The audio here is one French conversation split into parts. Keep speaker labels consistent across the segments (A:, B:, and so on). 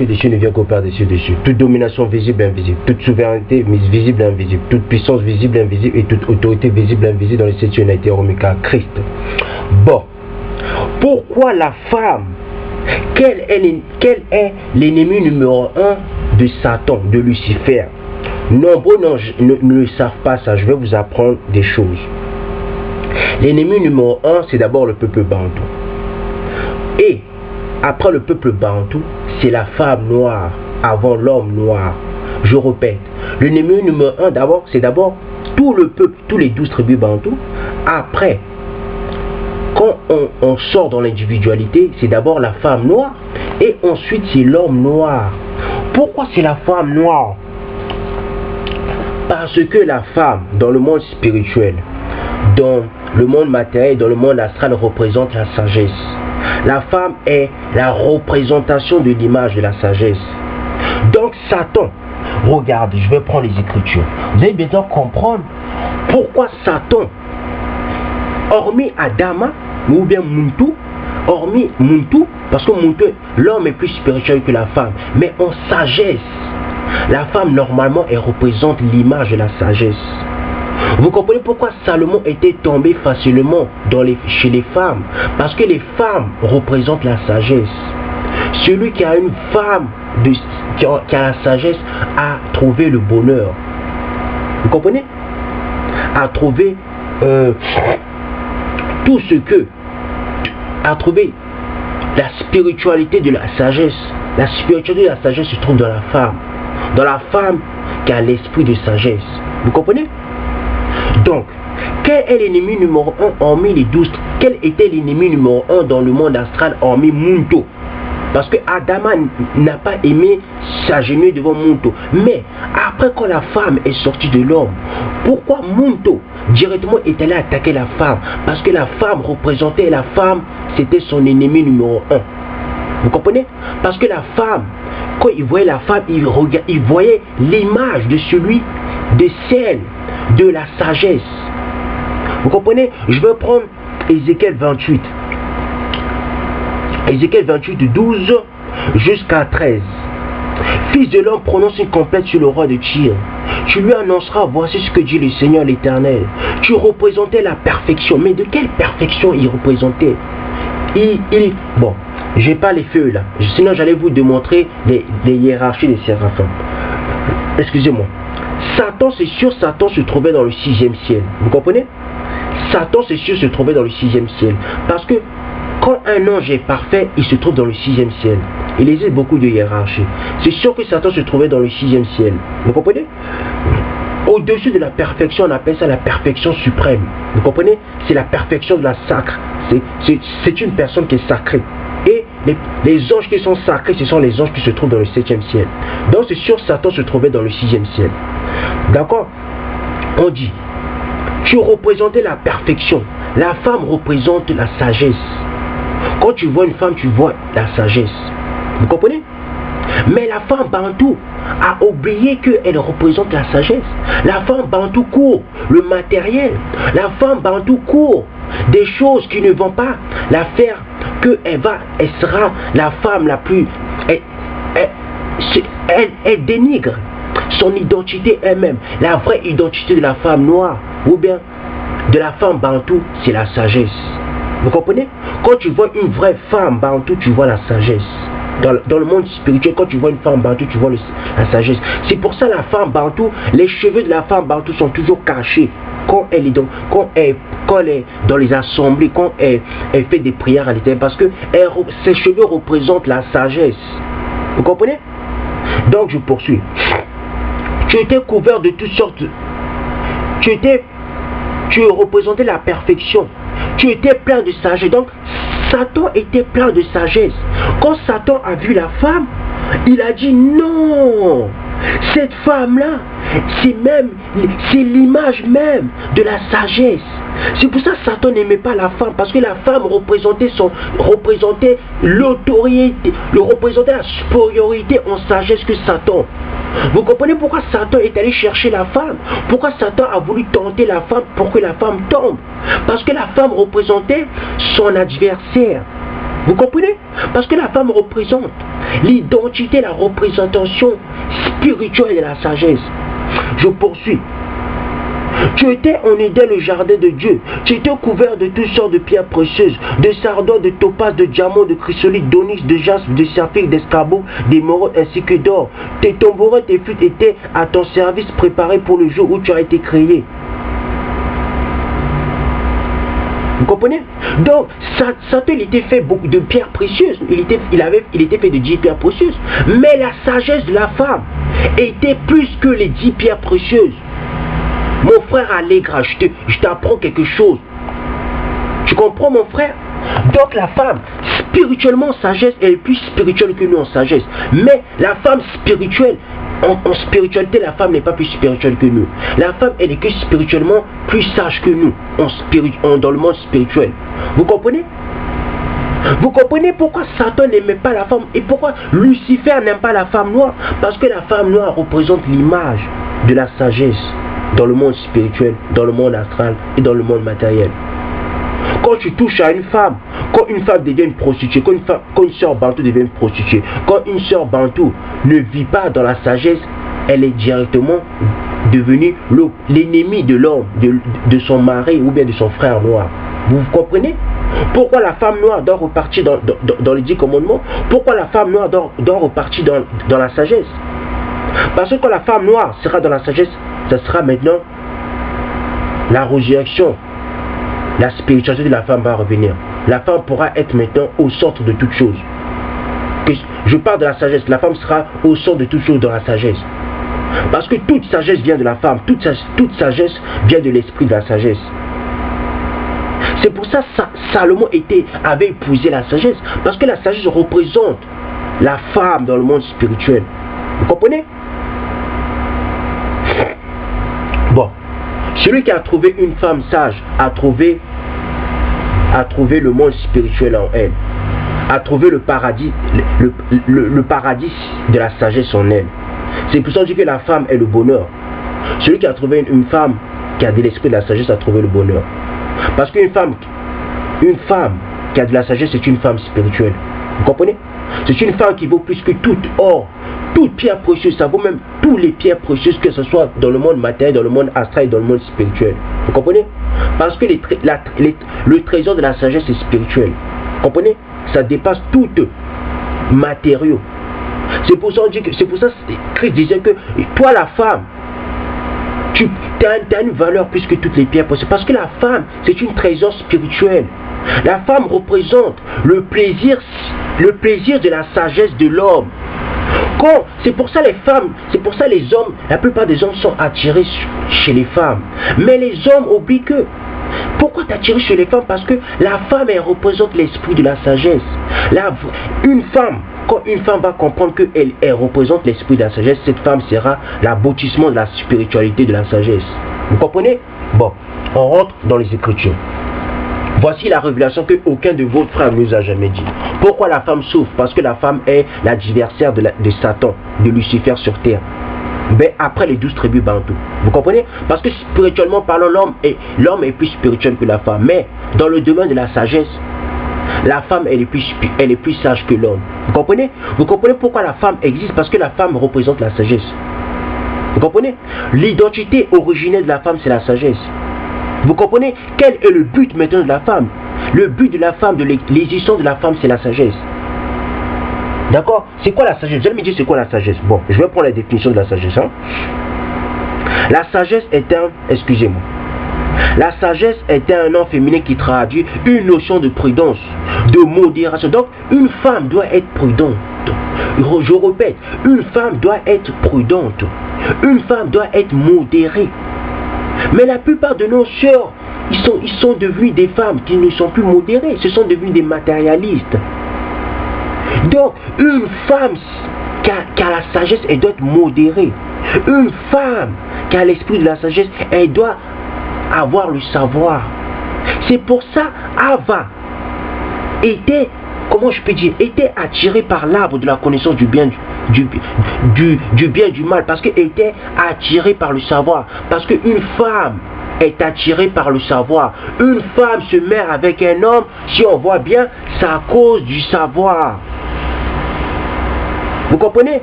A: dessus ne vient qu'au par-dessus dessus. Toute domination visible et invisible, toute souveraineté visible et invisible, toute puissance visible et invisible et toute autorité visible et invisible dans les sept a été remis à Christ. Bon, pourquoi la femme? Quel est l'ennemi numéro 1 de Satan, de Lucifer? Nombreux ne le savent pas ça, je vais vous apprendre des choses. L'ennemi numéro 1, c'est d'abord le peuple bantou. Et après le peuple bantou, c'est la femme noire avant l'homme noir. Je répète, l'ennemi numéro 1 d'abord, c'est d'abord tout le peuple, tous les 12 tribus bantou. Après, quand on sort dans l'individualité, c'est d'abord la femme noire et ensuite c'est l'homme noir. Pourquoi c'est la femme noire? Parce que la femme, dans le monde spirituel, dans le monde matériel, dans le monde astral, représente la sagesse. La femme est la représentation de l'image de la sagesse. Donc Satan, regardez, je vais prendre les Écritures. Vous allez besoin de comprendre pourquoi Satan, hormis Adama, ou bien Muntu, hormis Muntu, parce que Muntu, l'homme est plus spirituel que la femme, mais en sagesse, la femme normalement elle représente l'image de la sagesse. Vous comprenez pourquoi Salomon était tombé facilement chez les femmes? Parce que les femmes représentent la sagesse. Celui qui a une femme qui a la sagesse a trouvé le bonheur. Vous comprenez? A trouvé tout ce que... A trouvé la spiritualité de la sagesse. La spiritualité de la sagesse se trouve dans la femme. Dans la femme qui a l'esprit de sagesse. Vous comprenez? Donc, quel est l'ennemi numéro 1 hormis les 12? Quel était l'ennemi numéro 1 dans le monde astral hormis Muntu? Parce que Adama n'a pas aimé s'agenouiller devant Muntu. Mais après quand la femme est sortie de l'homme, pourquoi Muntu directement est allé attaquer la femme? Parce que la femme représentait la femme, c'était son ennemi numéro 1. Vous comprenez? Parce que la femme, quand il voyait la femme, il voyait l'image de celui, de celle, de la sagesse. Vous comprenez? Je vais prendre Ézéchiel 28. Ézéchiel 28 de 12 jusqu'à 13. Fils de l'homme, prononce une complète sur le roi de Tyr. Tu lui annonceras, voici ce que dit le Seigneur l'Éternel. Tu représentais la perfection. Mais de quelle perfection il représentait? Bon, j'ai pas les feux là. Sinon j'allais vous démontrer les hiérarchies des séraphins. Excusez-moi. Satan, c'est sûr, Satan se trouvait dans le 6e ciel. Vous comprenez? Satan, c'est sûr, se trouvait dans le 6e ciel. Parce que quand un ange est parfait, il se trouve dans le 6e ciel. Il existe beaucoup de hiérarchies. C'est sûr que Satan se trouvait dans le 6e ciel. Vous comprenez? Au-dessus de la perfection, on appelle ça la perfection suprême. Vous comprenez? C'est la perfection de la sacre. C'est une personne qui est sacrée. Et les anges qui sont sacrés, ce sont les anges qui se trouvent dans le 7e ciel. Donc c'est sûr, Satan se trouvait dans le 6e ciel. D'accord? On dit, tu représentais la perfection. La femme représente la sagesse. Quand tu vois une femme, tu vois la sagesse. Vous comprenez? Mais la femme bantou a oublié qu'elle représente la sagesse. La femme bantou court le matériel. La femme bantou court des choses qui ne vont pas la faire elle sera la femme la plus... Elle dénigre son identité elle-même. La vraie identité de la femme noire ou bien de la femme bantou, c'est la sagesse. Vous comprenez? Quand tu vois une vraie femme bantou, tu vois la sagesse. Dans le monde spirituel, quand tu vois une femme bantou, tu vois la sagesse. C'est pour ça la femme bantou, les cheveux de la femme bantou sont toujours cachés. Quand elle est dans les assemblées, quand elle fait des prières à l'Éternel, parce que ses cheveux représentent la sagesse. Vous comprenez? Donc je poursuis. Tu étais couvert de toutes sortes. Tu représentais la perfection. Tu étais plein de sagesse. Donc Satan était plein de sagesse. Quand Satan a vu la femme, il a dit non. Cette femme-là, c'est l'image même de la sagesse. C'est pour ça que Satan n'aimait pas la femme, parce que la femme représentait l'autorité, représentait la supériorité en sagesse que Satan. Vous comprenez pourquoi Satan est allé chercher la femme? Pourquoi Satan a voulu tenter la femme pour que la femme tombe? Parce que la femme représentait son adversaire. Vous comprenez? Parce que la femme représente l'identité, la représentation spirituelle de la sagesse. Je poursuis. Tu étais en Éden, le jardin de Dieu. Tu étais couvert de toutes sortes de pierres précieuses, de sardonymes, de topaz, de diamants, de chrysolite, d'onyx, de jaspe, de saphir, d'escarboucle, d'émeraude ainsi que d'or. Tes tambourins, tes flûtes étaient à ton service, préparés pour le jour où tu as été créé. Vous comprenez? Donc, Satan, il était fait beaucoup de pierres précieuses. Il était fait de 10 pierres précieuses. Mais la sagesse de la femme était plus que les 10 pierres précieuses. Mon frère Allegra, je t'apprends quelque chose. Tu comprends, mon frère? Donc la femme, spirituellement en sagesse, elle est plus spirituelle que nous en sagesse. Mais la femme spirituelle, en spiritualité, la femme n'est pas plus spirituelle que nous. La femme, elle est que spirituellement plus sage que nous, dans le monde spirituel. Vous comprenez? Vous comprenez pourquoi Satan n'aimait pas la femme et pourquoi Lucifer n'aime pas la femme noire? Parce que la femme noire représente l'image de la sagesse dans le monde spirituel, dans le monde astral et dans le monde matériel. Quand tu touches à une femme, quand une femme devient une prostituée, quand une sœur bantou devient une prostituée, quand une sœur bantou ne vit pas dans la sagesse, elle est directement devenue l'ennemi de l'homme, de son mari ou bien de son frère noir. Vous comprenez? Pourquoi la femme noire doit repartir dans les 10 commandements? Pourquoi la femme noire doit repartir dans la sagesse? Parce que quand la femme noire sera dans la sagesse, ça sera maintenant la résurrection. La spiritualité de la femme va revenir. La femme pourra être maintenant au centre de toutes choses. Je parle de la sagesse. La femme sera au centre de toutes choses dans la sagesse. Parce que toute sagesse vient de la femme. Toute sagesse vient de l'esprit de la sagesse. C'est pour ça que Salomon avait épousé la sagesse. Parce que la sagesse représente la femme dans le monde spirituel. Vous comprenez? Bon, celui qui a trouvé une femme sage a trouvé le monde spirituel en elle, a trouvé le paradis, le paradis de la sagesse en elle. C'est pour ça qu'on dit que la femme est le bonheur. Celui qui a trouvé une femme qui a de l'esprit de la sagesse a trouvé le bonheur. Parce qu'une femme qui a de la sagesse, c'est une femme spirituelle. Vous comprenez? C'est une femme qui vaut plus que tout or. Toute pierre précieuse, ça vaut même toutes les pierres précieuses, que ce soit dans le monde matériel, dans le monde astral et dans le monde spirituel. Vous comprenez? Parce que le trésor de la sagesse est spirituel. Vous comprenez? Ça dépasse tout matériau. C'est pour ça que Christ disait que toi la femme, tu as une valeur plus que toutes les pierres précieuses. Parce que la femme, c'est une trésor spirituel. La femme représente le plaisir de la sagesse de l'homme. C'est pour ça les femmes, c'est pour ça les hommes, la plupart des hommes sont attirés chez les femmes. Mais les hommes oublient que. Pourquoi t'attirer chez les femmes? Parce que la femme, elle représente l'esprit de la sagesse. Quand une femme va comprendre qu'elle représente l'esprit de la sagesse, cette femme sera l'aboutissement de la spiritualité de la sagesse. Vous comprenez? Bon, on rentre dans les Écritures. Voici la révélation que aucun de vos frères ne nous a jamais dit. Pourquoi la femme souffre? Parce que la femme est l'adversaire de Satan, de Lucifer sur terre. Mais après les 12 tribus bantou. Vous comprenez? Parce que spirituellement parlant, l'homme est plus spirituel que la femme. Mais dans le domaine de la sagesse, la femme elle est plus sage que l'homme. Vous comprenez? Vous comprenez pourquoi la femme existe? Parce que la femme représente la sagesse. Vous comprenez? L'identité originelle de la femme, c'est la sagesse. Vous comprenez? Quel est le but maintenant de la femme? Le but de la femme, de l'existence de la femme, c'est la sagesse. D'accord? C'est quoi la sagesse? Vous allez me dire c'est quoi la sagesse? Bon, je vais prendre la définition de la sagesse. La sagesse est excusez-moi. La sagesse est un nom féminin qui traduit une notion de prudence, de modération. Donc, une femme doit être prudente. Je répète, une femme doit être prudente. Une femme doit être modérée. Mais la plupart de nos sœurs, ils sont devenus des femmes qui ne sont plus modérées. Ce sont devenus des matérialistes. Donc, une femme qui a la sagesse, elle doit être modérée. Une femme qui a l'esprit de la sagesse, elle doit avoir le savoir. C'est pour ça Ava était, comment je peux dire, était attirée par l'arbre de la connaissance du bien du bien et du mal, parce qu'elle était attirée par le savoir. Parce qu'une femme est attirée par le savoir. Une femme se met avec un homme, si on voit bien, c'est à cause du savoir. Vous comprenez?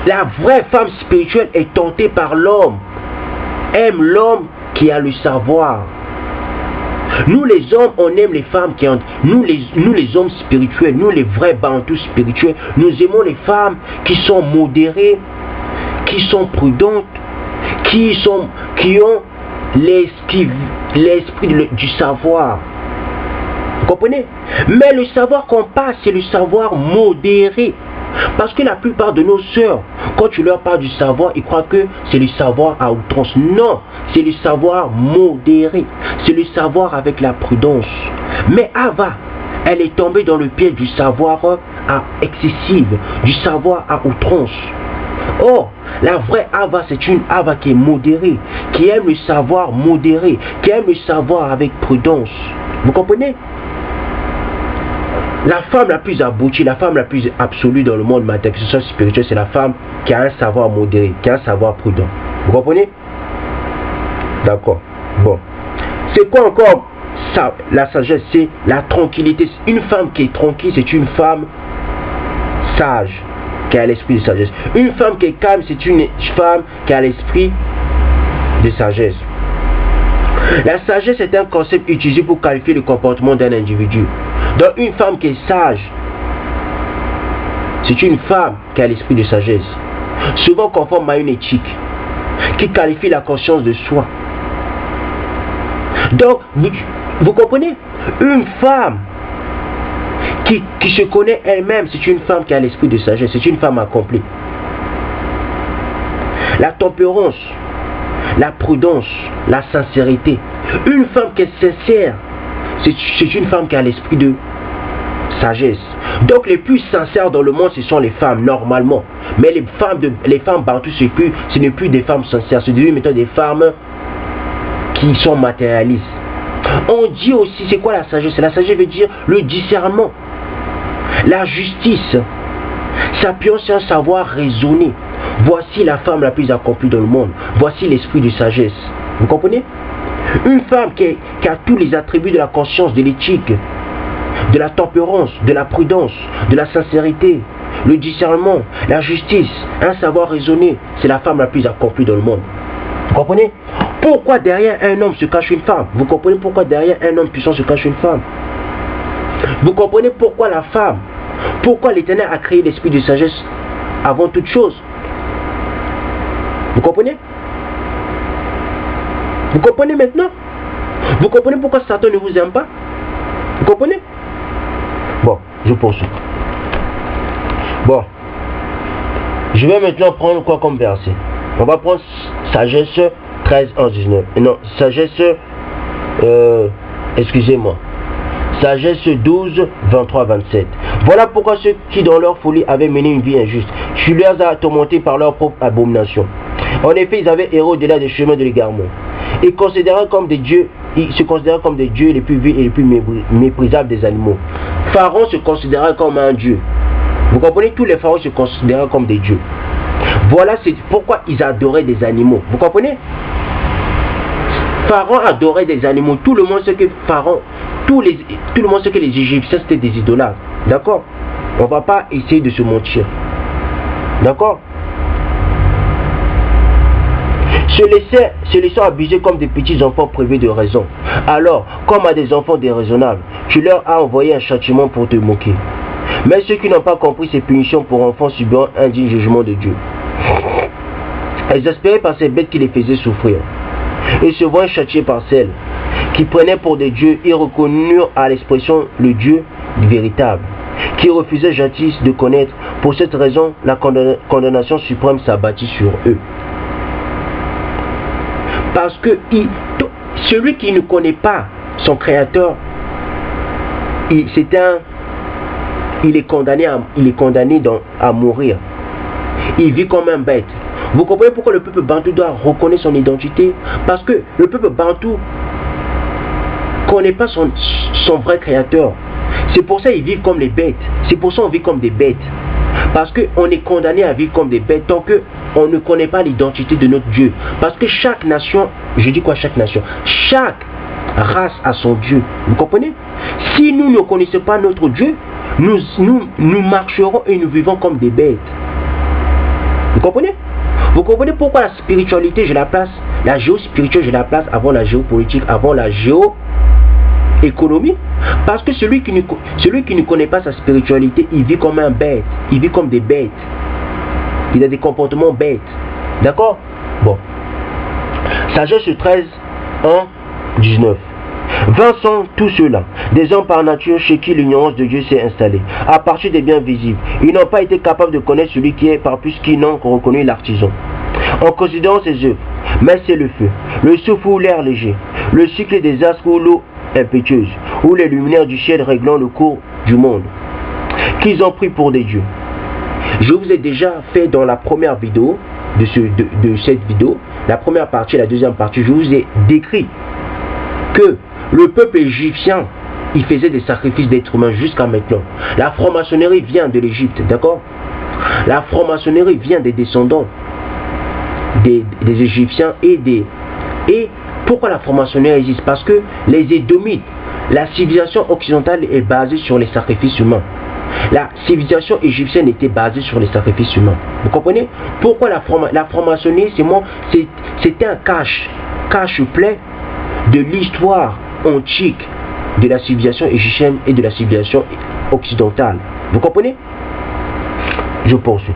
A: La vraie femme spirituelle est tentée par l'homme. Aime l'homme qui a le savoir. Nous les hommes, on aime les femmes qui ont... Nous les hommes spirituels, nous les vrais bantous spirituels, nous aimons les femmes qui sont modérées, qui sont prudentes, qui ont l'esprit du savoir. Vous comprenez? Mais le savoir qu'on passe, c'est le savoir modéré. Parce que la plupart de nos sœurs, quand tu leur parles du savoir, ils croient que c'est le savoir à outrance. Non, c'est le savoir modéré. C'est le savoir avec la prudence. Mais Ava, elle est tombée dans le piège du savoir excessif, du savoir à outrance. Or, la vraie Ava, c'est une Ava qui est modérée, qui aime le savoir modéré, qui aime le savoir avec prudence. Vous comprenez? La femme la plus aboutie, la femme la plus absolue dans le monde matériel, que ce soit spirituel, c'est la femme qui a un savoir modéré, qui a un savoir prudent. Vous comprenez? D'accord. Bon. C'est quoi encore ça, la sagesse? C'est la tranquillité. Une femme qui est tranquille, c'est une femme sage, qui a l'esprit de sagesse. Une femme qui est calme, c'est une femme qui a l'esprit de sagesse. La sagesse est un concept utilisé pour qualifier le comportement d'un individu. Donc une femme qui est sage, c'est une femme qui a l'esprit de sagesse, souvent conforme à une éthique, qui qualifie la conscience de soi. Donc, vous comprenez? Une femme qui se connaît elle-même, c'est une femme qui a l'esprit de sagesse, c'est une femme accomplie. La tempérance, la prudence, la sincérité. Une femme qui est sincère, c'est une femme qui a l'esprit de sagesse. Donc les plus sincères dans le monde, ce sont les femmes, normalement. Mais les femmes partout, ce n'est plus des femmes sincères, c'est devenu maintenant des femmes qui sont matérialistes. On dit aussi, c'est quoi la sagesse? La sagesse veut dire le discernement, la justice, s'appuyant sur un savoir raisonné. Voici la femme la plus accomplie dans le monde. Voici l'esprit de sagesse. Vous comprenez? Une femme qui a tous les attributs de la conscience, de l'éthique, de la tempérance, de la prudence, de la sincérité, le discernement, la justice, un savoir raisonné, c'est la femme la plus accomplie dans le monde. Vous comprenez? Pourquoi derrière un homme se cache une femme? Vous comprenez pourquoi derrière un homme puissant se cache une femme? Vous comprenez pourquoi la femme, pourquoi l'Éternel a créé l'esprit de sagesse avant toute chose? Vous comprenez? Vous comprenez maintenant? Vous comprenez pourquoi Satan ne vous aime pas? Vous comprenez? Bon, je poursuis. Bon. Je vais maintenant prendre quoi comme verset? On va prendre Sagesse 13, 11, 19. Non, Sagesse... excusez-moi. Sagesse 12, 23, 27. Voilà pourquoi ceux qui dans leur folie avaient mené une vie injuste, tu leur as tourmentés par leur propre abomination. En effet, ils avaient erré au-delà des chemins de l'égarement. Ils se considéraient comme des dieux les plus vils et les plus méprisables des animaux. Pharaon se considérait comme un dieu. Vous comprenez? Tous les pharaons se considéraient comme des dieux. Voilà c'est pourquoi ils adoraient des animaux. Vous comprenez? Pharaon adorait des animaux. Tout le monde sait que Pharaon, tout le monde sait que les Égyptiens c'était des idolâtres. D'accord? On ne va pas essayer de se mentir. D'accord? Se laissant abuser comme des petits enfants privés de raison. Alors, comme à des enfants déraisonnables, tu leur as envoyé un châtiment pour te moquer. Mais ceux qui n'ont pas compris ces punitions pour enfants subiront un digne jugement de Dieu. Exaspérés par ces bêtes qui les faisaient souffrir, et se voient châtiés par celles qui prenaient pour des dieux, ils reconnurent à l'expression le Dieu véritable, qui refusait jadis de connaître. Pour cette raison, la condamnation suprême s'abattit sur eux. Parce que celui qui ne connaît pas son créateur, il est condamné à mourir. Il vit comme un bête. Vous comprenez pourquoi le peuple bantou doit reconnaître son identité? Parce que le peuple bantou ne connaît pas son vrai créateur. C'est pour ça qu'ils vivent comme les bêtes. C'est pour ça qu'on vit comme des bêtes. Parce qu'on est condamné à vivre comme des bêtes tant qu'on ne connaît pas l'identité de notre Dieu. Parce que chaque nation, je dis quoi chaque nation? Chaque race a son Dieu. Vous comprenez? Si nous ne connaissons pas notre Dieu, nous marcherons et nous vivons comme des bêtes. Vous comprenez? Vous comprenez pourquoi la spiritualité, je la place, la géospirituelle, je la place avant la géopolitique, avant la géoéconomie? Parce que celui qui ne connaît pas sa spiritualité, il vit comme un bête, il vit comme des bêtes. Il a des comportements bêtes. D'accord? Bon. Sagesse 13, 1, 19. 20 sont tous ceux-là, des hommes par nature chez qui l'ignorance de Dieu s'est installée, à partir des biens visibles. Ils n'ont pas été capables de connaître celui qui est, par plus qu'ils n'ont reconnu l'artisan. En considérant ses œuvres, mais c'est le feu, le souffle ou l'air léger, le cycle des astres ou l'eau impétueuse, ou les luminaires du ciel réglant le cours du monde, qu'ils ont pris pour des dieux. Je vous ai déjà fait dans la première vidéo, de cette vidéo, la première partie et la deuxième partie, je vous ai décrit que le peuple égyptien, il faisait des sacrifices d'êtres humains jusqu'à maintenant. La franc-maçonnerie vient de l'Égypte, d'accord? La franc-maçonnerie vient des descendants des Égyptiens et pourquoi la franc-maçonnerie existe? Parce que les Édomites, la civilisation occidentale est basée sur les sacrifices humains. La civilisation égyptienne était basée sur les sacrifices humains. Vous comprenez? Pourquoi la franc-maçonnerie, c'était un cache-plat de l'histoire antique de la civilisation égyptienne et de la civilisation occidentale. Vous comprenez? Je poursuis.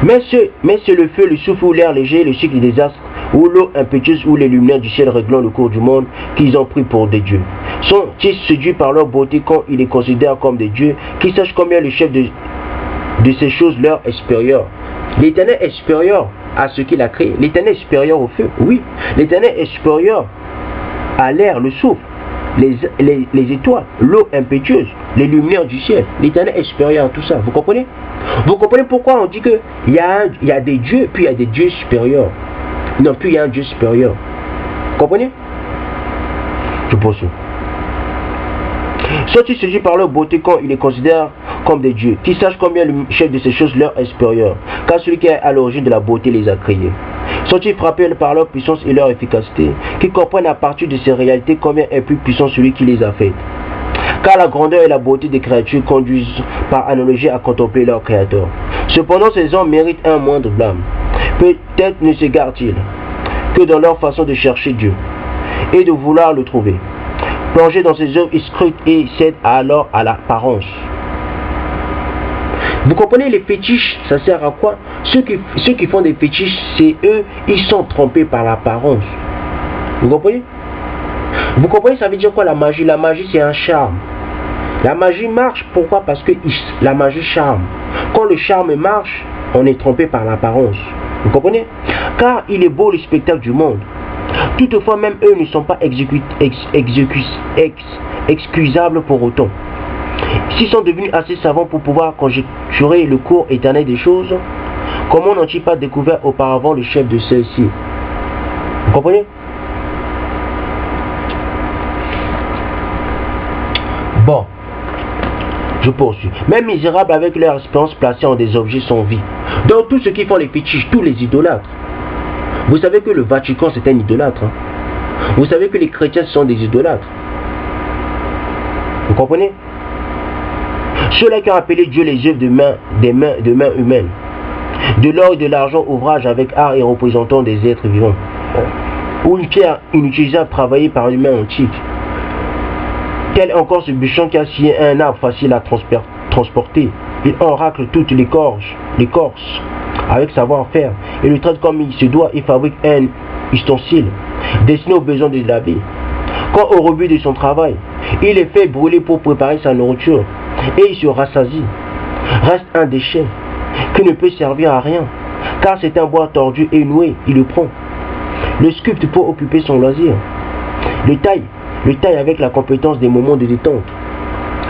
A: Mais c'est le feu, le souffle ou l'air léger, le cycle des astres, ou l'eau impétueuse ou les luminaires du ciel réglant le cours du monde qu'ils ont pris pour des dieux. Sont-ils séduits par leur beauté quand ils les considèrent comme des dieux, qui sachent combien le chef de ces choses leur est supérieur? L'Éternel est supérieur à ce qu'il a créé. L'Éternel est supérieur au feu, oui. L'Éternel est supérieur à l'air, le souffle, les étoiles, l'eau impétueuse, les lumières du ciel. L'Éternel est supérieur à tout ça. Vous comprenez? Vous comprenez pourquoi on dit qu'il y a des dieux, puis il y a des dieux supérieurs. Non, puis il y a un Dieu supérieur. Vous comprenez? Je poursuis. Sont-ils séduits par leur beauté quand ils les considèrent comme des dieux, qui sachent combien le chef de ces choses leur est supérieur, car celui qui est à l'origine de la beauté les a créés. Sont-ils frappés par leur puissance et leur efficacité, qui comprennent à partir de ces réalités combien est plus puissant celui qui les a faites. Car la grandeur et la beauté des créatures conduisent par analogie à contempler leur créateur. Cependant, ces hommes méritent un moindre blâme. Peut-être ne s'égarent-ils que dans leur façon de chercher Dieu et de vouloir le trouver. Plongés dans ces œuvres, ils scrutent et cèdent alors à l'apparence. Vous comprenez, les fétiches, ça sert à quoi? Ceux qui font des fétiches, c'est eux, ils sont trompés par l'apparence. Vous comprenez? Vous comprenez, ça veut dire quoi la magie? La magie, c'est un charme. La magie marche, pourquoi? Parce que la magie charme. Quand le charme marche, on est trompé par l'apparence. Vous comprenez? Car il est beau le spectacle du monde. Toutefois, même eux ne sont pas excusables pour autant. S'ils sont devenus assez savants pour pouvoir conjecturer le cours éternel des choses, comment n'ont-ils pas découvert auparavant le chef de celle-ci? Vous comprenez? Bon, je poursuis. Même misérables avec leur espérance placée en des objets sans vie. Donc tous ceux qui font les fétiches, tous les idolâtres. Vous savez que le Vatican c'est un idolâtre. Hein? Vous savez que les chrétiens sont des idolâtres. Vous comprenez? Ceux-là qui ont appelé Dieu les œuvres de mains humaines. De l'or et de l'argent, ouvrage avec art et représentant des êtres vivants. Ou une pierre inutilisable travaillée par une main antique. Tel encore ce bûcheron qui a scié un arbre facile à transporter. Il en racle toutes les l'écorce avec savoir-faire et le traite comme il se doit et fabrique un ustensile destiné aux besoins de la vie. Quand au rebut de son travail, il est fait brûler pour préparer sa nourriture et il se rassasie. Reste un déchet qui ne peut servir à rien car c'est un bois tordu et noué, il le prend. Le sculpte pour occuper son loisir. Le taille avec la compétence des moments de détente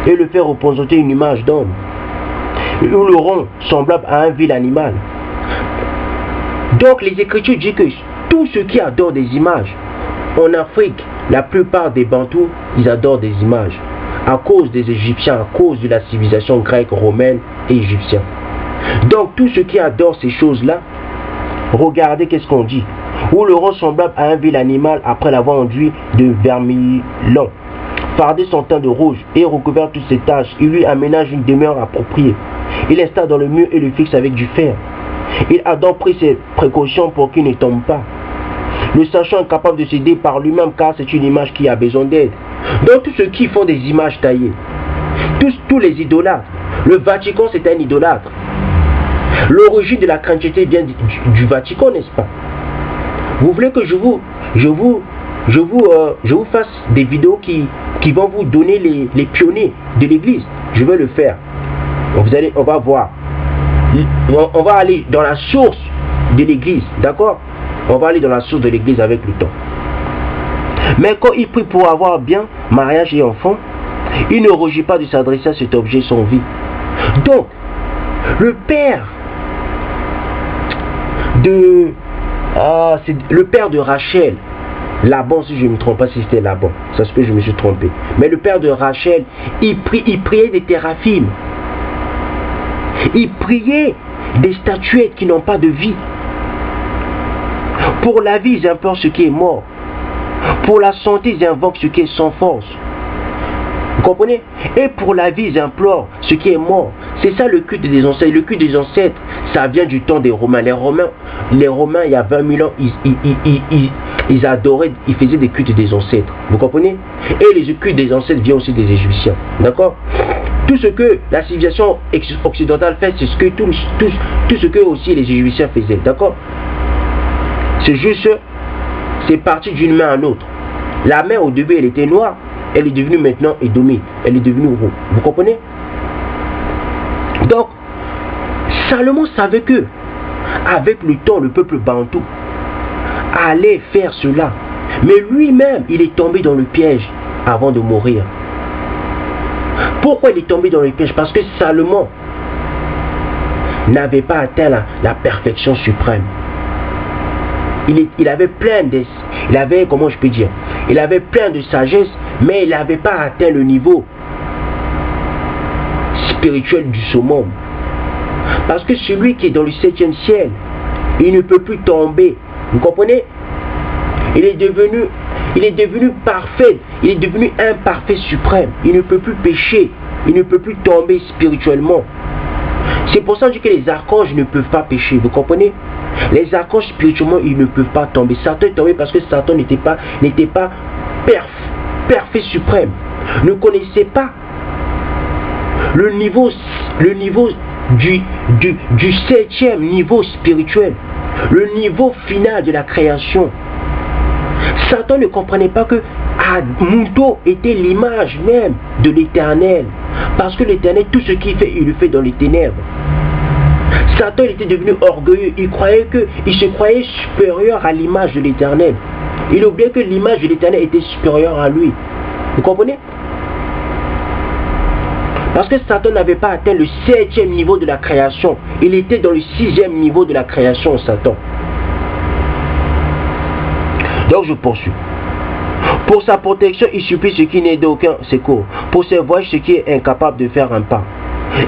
A: et le fait représenter une image d'homme ou le rond semblable à un vil animal. Donc les Écritures disent que tous ceux qui adorent des images, en Afrique, la plupart des Bantous, ils adorent des images à cause des Égyptiens, à cause de la civilisation grecque, romaine et égyptienne. Donc tous ceux qui adorent ces choses-là, regardez qu'est-ce qu'on dit. Ou le rond semblable à un vil animal après l'avoir enduit de vermillon, fardé son teint de rouge et recouvert toutes ses taches, il lui aménage une demeure appropriée. Il l'installe dans le mur et le fixe avec du fer. Il a donc pris ses précautions pour qu'il ne tombe pas. Le sachant incapable de s'aider par lui-même car c'est une image qui a besoin d'aide. Donc tous ceux qui font des images taillées, tous les idolâtres, le Vatican c'est un idolâtre. L'origine de la chrétienté vient du Vatican, n'est-ce pas? Vous voulez que je vous fasse des vidéos qui vont vous donner les pionniers de l'église? Je vais le faire. On va voir. On va aller dans la source de l'église, d'accord? On va aller dans la source de l'église avec le temps. Mais quand il prie pour avoir bien, mariage et enfant, il ne rougit pas de s'adresser à cet objet sans vie. Donc, le père de Rachel, Laban, si je ne me trompe pas, si c'était Laban, ça se peut que je me suis trompé. Mais le père de Rachel, il priait des théraphim. Il priait des statuettes qui n'ont pas de vie. Pour la vie, ils implorent ce qui est mort. Pour la santé, ils invoquent ce qui est sans force. Vous comprenez? Et pour la vie, ils implorent ce qui est mort. C'est ça le culte des ancêtres. Le culte des ancêtres, ça vient du temps des Romains. Les Romains, il y a 20 000 ans, ils adoraient, ils faisaient des cultes des ancêtres. Vous comprenez? Et les cultes des ancêtres viennent aussi des Égyptiens. D'accord? Tout ce que la civilisation occidentale fait, c'est tout ce que aussi les Égyptiens faisaient. D'accord? C'est juste, c'est parti d'une main à l'autre. La main au début, elle était noire. Elle est devenue maintenant édomite. Elle est devenue rouge. Vous comprenez? Donc, Salomon savait que, avec le temps, le peuple bantou allait faire cela. Mais lui-même, il est tombé dans le piège avant de mourir. Pourquoi il est tombé dans le piège? Parce que Salomon n'avait pas atteint la perfection suprême. Il avait plein de... comment je peux dire? Il avait plein de sagesse, mais il n'avait pas atteint le niveau spirituel du summum. Parce que celui qui est dans le 7e ciel, il ne peut plus tomber. Vous comprenez? Il est devenu parfait. Il est devenu un parfait suprême. Il ne peut plus pécher. Il ne peut plus tomber spirituellement. C'est pour ça que je dis que les archanges ne peuvent pas pécher. Vous comprenez? Les archanges spirituellement, ils ne peuvent pas tomber. Satan est tombé parce que Satan n'était pas parfait suprême. Ne connaissait pas le niveau du 7e niveau spirituel. Le niveau final de la création. Satan ne comprenait pas que Munto était l'image même de l'Éternel. Parce que l'Éternel, tout ce qu'il fait, il le fait dans les ténèbres. Satan était devenu orgueilleux. Il se croyait supérieur à l'image de l'Éternel. Il oubliait que l'image de l'Éternel était supérieure à lui. Vous comprenez? Parce que Satan n'avait pas atteint le 7e niveau de la création. Il était dans le 6e niveau de la création, Satan. Donc je poursuis. Pour sa protection, il supplie ce qui n'est d'aucun secours. Pour ses voyages, ce qui est incapable de faire un pas.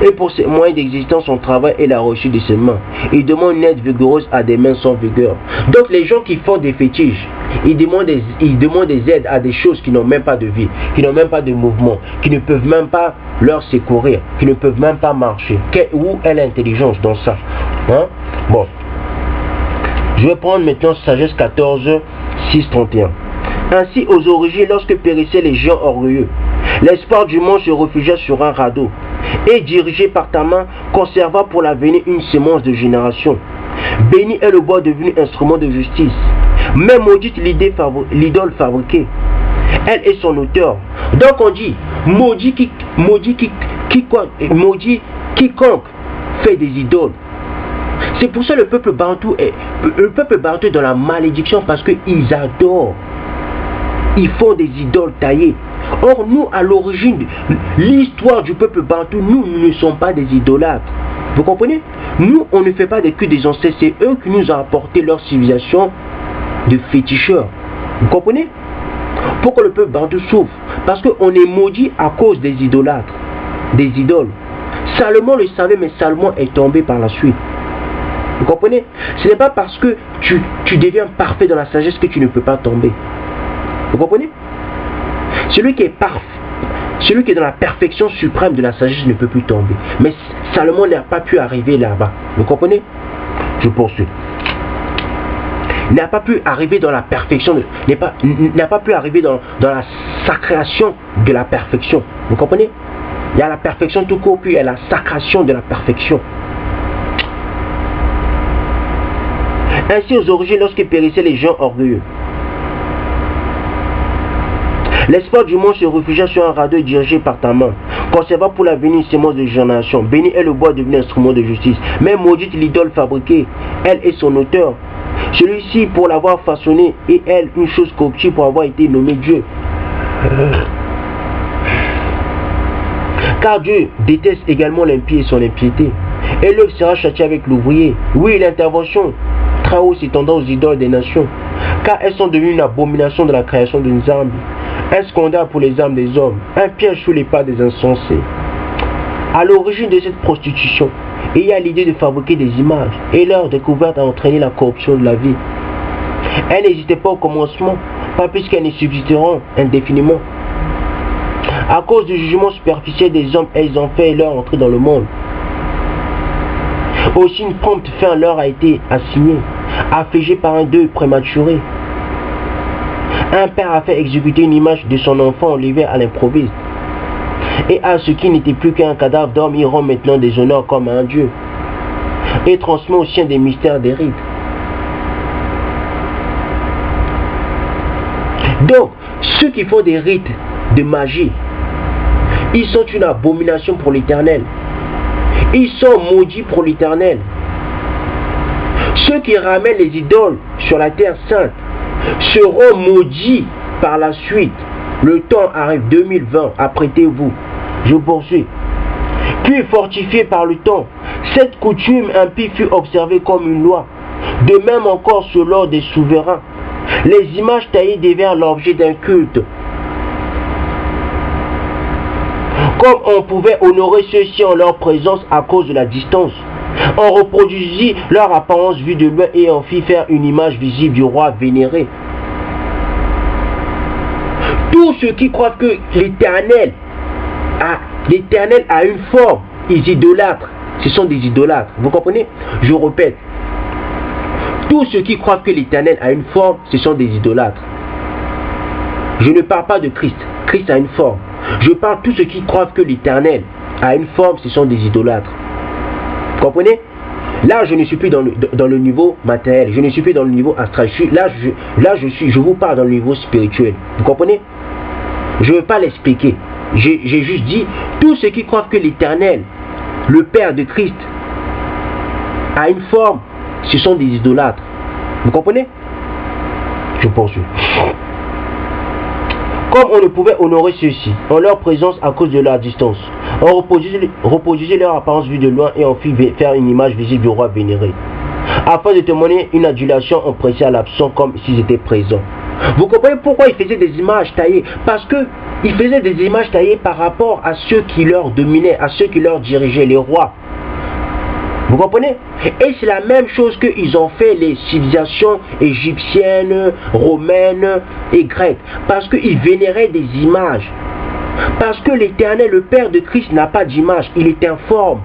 A: Et pour ses moyens d'existence, son travail est la reçue de ses mains. Il demande une aide vigoureuse à des mains sans vigueur. Donc les gens qui font des fétiches, ils demandent des aides à des choses qui n'ont même pas de vie, qui n'ont même pas de mouvement, qui ne peuvent même pas leur secourir, qui ne peuvent même pas marcher. Où est l'intelligence dans ça? Hein? Bon. Je vais prendre maintenant Sagesse 14, 6, 31. Ainsi, aux origines, lorsque périssaient les géants orgueilleux, l'espoir du monde se réfugia sur un radeau, et dirigé par ta main, conserva pour l'avenir une sémence de génération. Béni est le bois devenu instrument de justice, mais maudite l'idole fabriquée. Elle est son auteur. Donc on dit, maudit quiconque fait des idoles. C'est pour ça que le peuple bantou est dans la malédiction, parce qu'ils adorent. Ils font des idoles taillées. Or, nous, à l'origine, l'histoire du peuple bantou, nous ne sommes pas des idolâtres. Vous comprenez? Nous, on ne fait pas des cultes des ancêtres. C'est eux qui nous ont apporté leur civilisation de féticheurs. Vous comprenez? Pourquoi le peuple bantou souffre? Parce qu'on est maudit à cause des idolâtres, des idoles. Salomon le savait, mais Salomon est tombé par la suite. Vous comprenez? Ce n'est pas parce que tu deviens parfait dans la sagesse que tu ne peux pas tomber. Vous comprenez? Celui qui est parfait, Celui qui est dans la perfection suprême de la sagesse ne peut plus tomber. Mais Salomon n'a pas pu arriver là-bas. Vous comprenez? Je poursuis. Il n'a pas pu arriver dans la perfection, n'a pas pu arriver dans la sacration de la perfection. Vous comprenez? Il y a la perfection tout court, puis il y a la sacration de la perfection. Ainsi, aux origines, lorsque périssaient les gens orgueilleux, l'espoir du monde se réfugia sur un radeau dirigé par ta main, conserva pour l'avenir une sémence de génération. Béni est le bois devenu instrument de justice. Mais maudite l'idole fabriquée, elle est son auteur. Celui-ci pour l'avoir façonné, et elle une chose corruptible pour avoir été nommé Dieu. Car Dieu déteste également l'impie et son impiété. Et l'œuvre sera châtiée avec l'ouvrier. Oui, l'intervention très haut s'étendant aux idoles des nations, car elles sont devenues une abomination de la création d'une âme, un scandale pour les âmes des hommes, un piège sous les pas des insensés. À l'origine de cette prostitution, il y a l'idée de fabriquer des images, et leur découverte a entraîné la corruption de la vie. Elles n'existait pas au commencement, pas plus qu'elles ne subsisteront indéfiniment. À cause du jugement superficiel des hommes, elles ont fait leur entrée dans le monde. Aussi une prompte fin leur a été assignée, affligée par un deuil prématuré. Un père a fait exécuter une image de son enfant enlevé à l'improviste. Et à ce qui n'était plus qu'un cadavre d'homme, il rend maintenant des honneurs comme à un dieu. Et transmet aux siens des mystères des rites. Donc, ceux qui font des rites de magie, ils sont une abomination pour l'Éternel. Ils sont maudits pour l'Éternel. Ceux qui ramènent les idoles sur la terre sainte seront maudits par la suite. Le temps arrive, 2020, apprêtez-vous. Je poursuis. Puis fortifié par le temps, cette coutume impie fut observée comme une loi. De même encore sur l'ordre des souverains. Les images taillées devinrent l'objet d'un culte. Comme on pouvait honorer ceux-ci en leur présence à cause de la distance, on reproduisit leur apparence vue de loin et on fit faire une image visible du roi vénéré. Tous ceux qui croient que l'Éternel a une forme, ils idolâtrent. Ce sont des idolâtres. Vous comprenez? Je répète. Tous ceux qui croient que l'Éternel a une forme, ce sont des idolâtres. Je ne parle pas de Christ. Christ a une forme. Je parle de tous ceux qui croient que l'Éternel a une forme, ce sont des idolâtres. Vous comprenez? Là, je ne suis plus dans le niveau matériel, je ne suis plus dans le niveau astral. Je vous parle dans le niveau spirituel. Vous comprenez? Je ne veux pas l'expliquer. J'ai juste dit, tous ceux qui croient que l'Éternel, le Père de Christ, a une forme, ce sont des idolâtres. Vous comprenez? Je poursuis. Comme on ne pouvait honorer ceux-ci en leur présence à cause de leur distance, on reproduisait leur apparence vue de loin et on fit faire une image visible du roi vénéré, afin de témoigner une adulation en pressait à l'absent comme s'ils étaient présents. Vous comprenez pourquoi ils faisaient des images taillées? Parce qu'ils faisaient des images taillées par rapport à ceux qui leur dominaient, à ceux qui leur dirigeaient, les rois. Vous comprenez? Et c'est la même chose qu'ils ont fait les civilisations égyptiennes, romaines et grecques. Parce qu'ils vénéraient des images. Parce que l'Éternel, le Père de Christ, n'a pas d'image. Il est informe.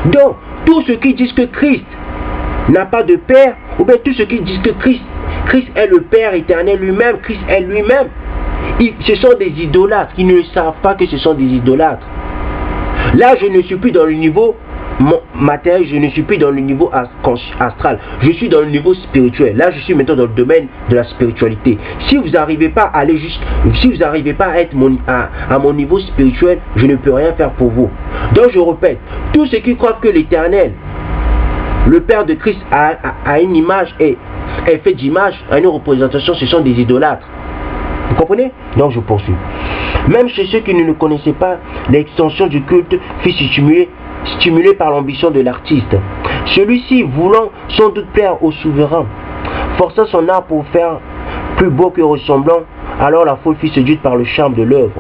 A: Donc, tous ceux qui disent que Christ n'a pas de Père, ou bien tous ceux qui disent que Christ est le Père éternel lui-même, Christ est lui-même, ce sont des idolâtres. Ils ne savent pas que ce sont des idolâtres. Là, je ne suis plus dans le niveau matériel, je ne suis plus dans le niveau astral, je suis dans le niveau spirituel. Là je suis maintenant dans le domaine de la spiritualité. Si vous n'arrivez pas à aller si vous n'arrivez pas à être à mon niveau spirituel, je ne peux rien faire pour vous. Donc je répète, tous ceux qui croient que l'Éternel, le Père de Christ, a une image et est fait d'image, a une représentation, ce sont des idolâtres. Vous comprenez? Donc je poursuis. Même chez ceux qui ne le connaissaient pas, l'extension du culte fut stimulé par l'ambition de l'artiste. Celui-ci, voulant sans doute plaire au souverain, força son art pour faire plus beau que ressemblant, alors la foule fut séduite par le charme de l'œuvre.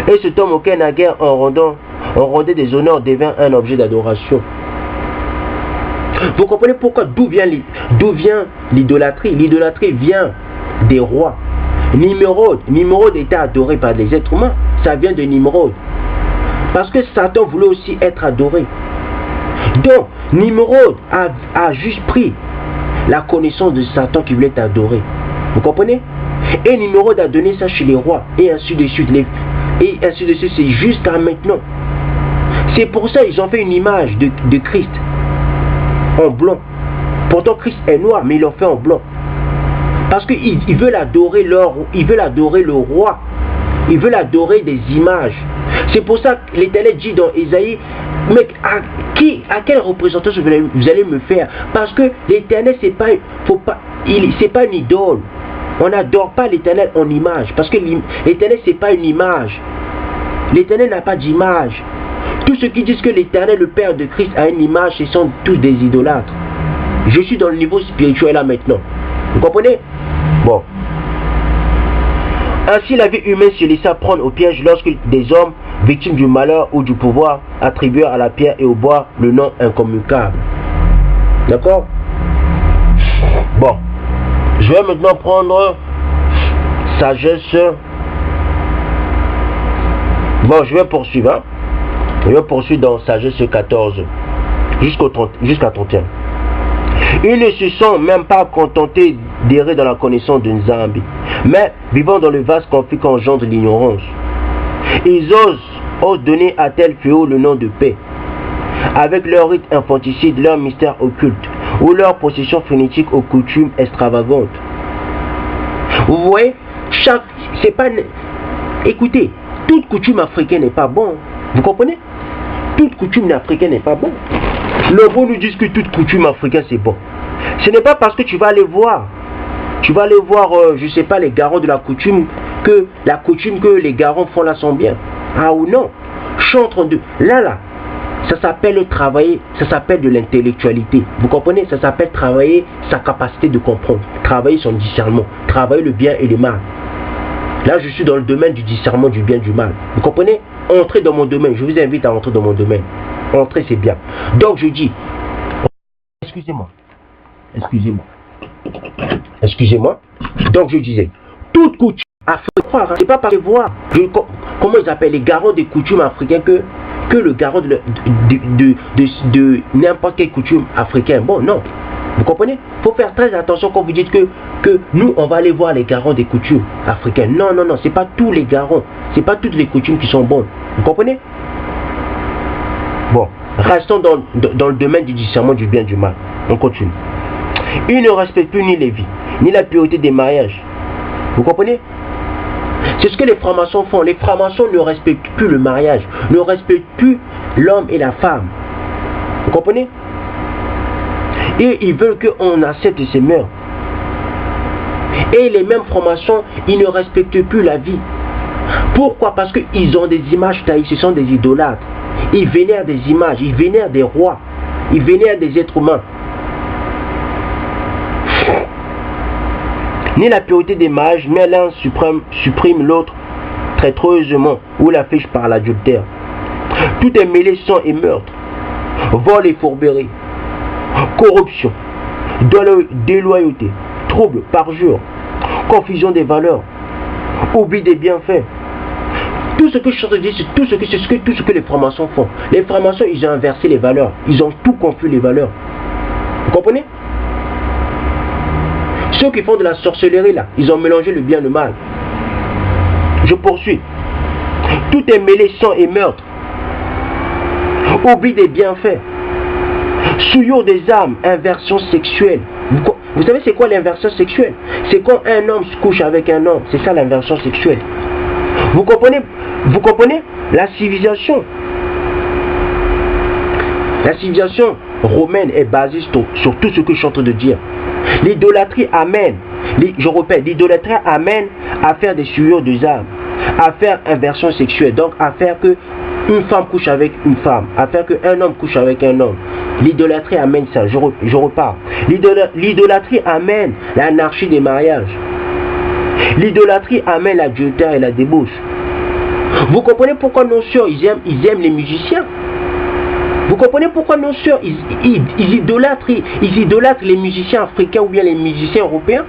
A: Et cet homme auquel naguère on rendait des honneurs devint un objet d'adoration. Vous comprenez pourquoi d'où vient l'idolâtrie? L'idolâtrie vient des rois. Nimrod était adoré par les êtres humains. ça vient de Nimrod. Parce que Satan voulait aussi être adoré. Donc, Nimrod a juste pris la connaissance de Satan qui voulait être adoré. Vous comprenez? Et Nimrod a donné ça chez les rois. Et ainsi de suite. Et ainsi de suite, c'est jusqu'à maintenant. C'est pour ça qu'ils ont fait une image de Christ en blanc. Pourtant, Christ est noir, mais ils l'ont fait en blanc. Parce qu'ils veulent adorer le roi. Ils veulent adorer des images. C'est pour ça que l'Éternel dit dans Ésaïe, mais à quelle représentation vous allez me faire? Parce que l'Éternel, c'est pas une idole. On n'adore pas l'Éternel en image. Parce que l'Éternel, c'est pas une image. L'Éternel n'a pas d'image. Tous ceux qui disent que l'Éternel, le Père de Christ, a une image, ce sont tous des idolâtres. Je suis dans le niveau spirituel là maintenant. Vous comprenez? Bon. Ainsi, la vie humaine se laissa prendre au piège lorsque des hommes, victimes du malheur ou du pouvoir, attribuèrent à la pierre et au bois le nom incommunicable. D'accord? Bon. Je vais maintenant prendre sagesse. Bon, je vais poursuivre. Hein? Je vais poursuivre dans sagesse 14 jusqu'à 31. Ils ne se sont même pas contentés d'errer dans la connaissance d'une Nzambi, mais vivant dans le vaste conflit qu'engendre l'ignorance. Ils osent donner à tel fléau le nom de paix, avec leur rite infanticide, leur mystère occulte, ou leur possession frénétique aux coutumes extravagantes. Vous voyez, écoutez, toute coutume africaine n'est pas bonne. Vous comprenez? Toute coutume africaine n'est pas bonne. Le bon nous dit que toute coutume africaine c'est bon. Ce n'est pas parce que tu vas aller voir, je ne sais pas, les garants de la coutume que les garants font là sont bien. Ah ou non? Chantre de là, ça s'appelle travailler, ça s'appelle de l'intellectualité. Vous comprenez? Ça s'appelle travailler sa capacité de comprendre, travailler son discernement, travailler le bien et le mal. Là, je suis dans le domaine du discernement du bien et du mal. Vous comprenez? Entrez dans mon domaine. Je vous invite à entrer dans mon domaine. Entrez, c'est bien. Donc, je dis... Excusez-moi. Donc, je disais, toute coutume africaine, c'est pas par les voir. Comment ils appellent les garants des coutumes africaines que le garant de n'importe quelle coutume africaine. Bon, non. Vous comprenez? Il faut faire très attention quand vous dites que nous, on va aller voir les garants des coutumes africaines. Non, c'est pas tous les garants. C'est pas toutes les coutumes qui sont bonnes. Vous comprenez? Bon, restons dans le domaine du discernement du bien et du mal. On continue. Ils ne respectent plus ni les vies, ni la pureté des mariages. Vous comprenez? C'est ce que les francs-maçons font. Les francs-maçons ne respectent plus le mariage, ne respectent plus l'homme et la femme. Vous comprenez? Et ils veulent qu'on accepte ces mœurs. Et les mêmes francs-maçons, ils ne respectent plus la vie. Pourquoi? Parce qu'ils ont des images taillées, ce sont des idolâtres. Ils vénèrent des images, ils vénèrent des rois, ils vénèrent des êtres humains. Ni la pureté des mariages, mais l'un supprime l'autre traîtreusement ou l'affiche par l'adultère. Tout est mêlé sang et meurtre, vol et fourberie, corruption, déloyauté, trouble, parjure, confusion des valeurs, oubli des bienfaits. Tout ce que je suis en train de dire, c'est tout ce que les francs-maçons font. Les francs-maçons, ils ont inversé les valeurs. Ils ont tout confus les valeurs. Vous comprenez? Ceux qui font de la sorcellerie là, ils ont mélangé le bien et le mal. Je poursuis. Tout est mêlé sang et meurtre. Oubli des bienfaits. Souillure des âmes, inversion sexuelle. Vous savez c'est quoi l'inversion sexuelle? C'est quand un homme se couche avec un homme. C'est ça l'inversion sexuelle. Vous comprenez la civilisation romaine est basée sur tout ce que je suis en train de dire. L'idolâtrie amène, je répète, l'idolâtrie amène à faire des souillures des âmes, à faire inversion sexuelle, donc à faire que une femme couche avec une femme, à faire qu'un homme couche avec un homme. L'idolâtrie amène ça, je repars. L'idolâtrie amène l'anarchie des mariages. L'idolâtrie amène l'adultère et la débauche. Vous comprenez pourquoi nos sœurs, ils aiment les musiciens? Vous comprenez pourquoi nos sœurs, ils idolâtrent les musiciens africains ou bien les musiciens européens?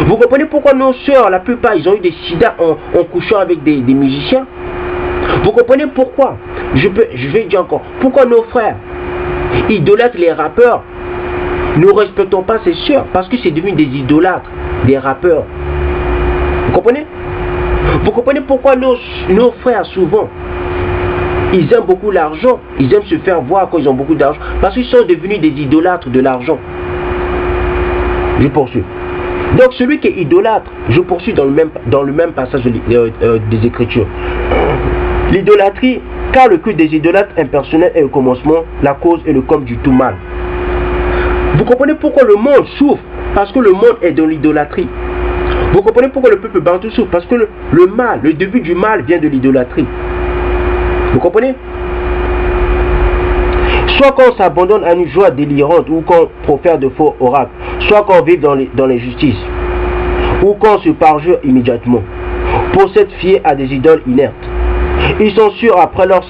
A: Vous comprenez pourquoi nos sœurs, la plupart, ils ont eu des sida en couchant avec des musiciens? Vous comprenez pourquoi? Je vais dire encore, pourquoi nos frères idolâtrent les rappeurs? Nous ne respectons pas ces sœurs parce que c'est devenu des idolâtres, des rappeurs. Vous comprenez? Vous comprenez pourquoi nos frères, souvent, ils aiment beaucoup l'argent, ils aiment se faire voir quand ils ont beaucoup d'argent, parce qu'ils sont devenus des idolâtres de l'argent. Je poursuis. Donc celui qui est idolâtre, je poursuis dans le même passage des Écritures. L'idolâtrie, car le culte des idolâtres impersonnels est le commencement, la cause et le comble du tout mal. Vous comprenez pourquoi le monde souffre? Parce que le monde est dans l'idolâtrie. Vous comprenez pourquoi le peuple bantou souffre? Parce que le mal, le début du mal vient de l'idolâtrie. Vous comprenez? Soit qu'on s'abandonne à une joie délirante ou qu'on profère de faux oracles, soit qu'on vive dans les justices, ou qu'on se parjure immédiatement, pour s'être fié à des idoles inertes. Ils sont sûrs après leur